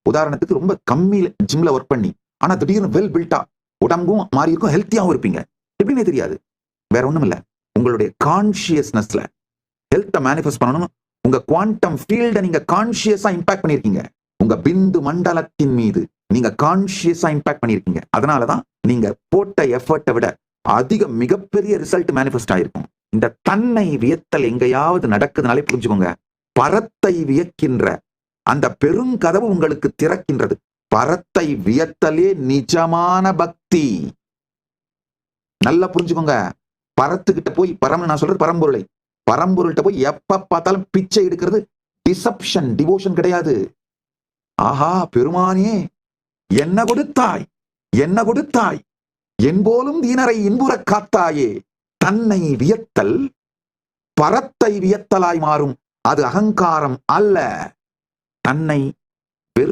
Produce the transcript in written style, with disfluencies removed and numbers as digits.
உதாரணத்துக்கு ரொம்ப கம்மி ஜிம்ல ஒர்க் பண்ணி ஆனா திடீர்னு வெல் பில்டா உடம்பும் மாறி இருக்கும், ஹெல்த்தியாவும் இருப்பீங்க. எப்படின்னே தெரியாது. வேற ஒண்ணும் இல்ல, உங்களுடைய கான்சியஸ்னஸ்ல ஹெல்த்தை மேனிஃபெஸ்ட் பண்ணணும். உங்க குவாண்டம் ஃபீல்ட நீங்க கான்சியஸா இம்பாக்ட் பண்ணிருக்கீங்க. உங்க பிந்து மண்டலத்தின் மீது நீங்க கான்சியஸா இம்பாக்ட் பண்ணிருக்கீங்க. அதனாலதான் நீங்க போட்ட எஃபர்ட்டை விட அதிக மிகப்பெரிய ரிசல்ட் மேனிஃபெஸ்ட் ஆயிருக்கும். இந்த தன்னை வியத்தல் எங்கேயாவது நடக்குதுனாலே புரிஞ்சுக்கோங்க, பரத்தை வியக்கின்ற அந்த பெருங்கதவு உங்களுக்கு திறக்கின்றது. பரத்தை வியத்தலே நிஜமான பக்தி. நல்லா புரிஞ்சுக்கோங்க. பரத்துக்கிட்ட போய் நான் சொல்றது பரம்பொருளை, பரம்பொருள்கிட்ட போய் எப்ப பார்த்தாலும் பிச்சை எடுக்கிறது டிசப்ஷன், டிவோஷன் கிடையாது. ஆஹா பெருமானே என்ன கொடுத்தாய், என்ன கொடுத்தாய், என்போலும் தீனரை இன்புற காத்தாயே. தன்னை வியத்தல் பரத்தை வியத்தலாய் மாறும். அது அகங்காரம் அல்ல. தன்னை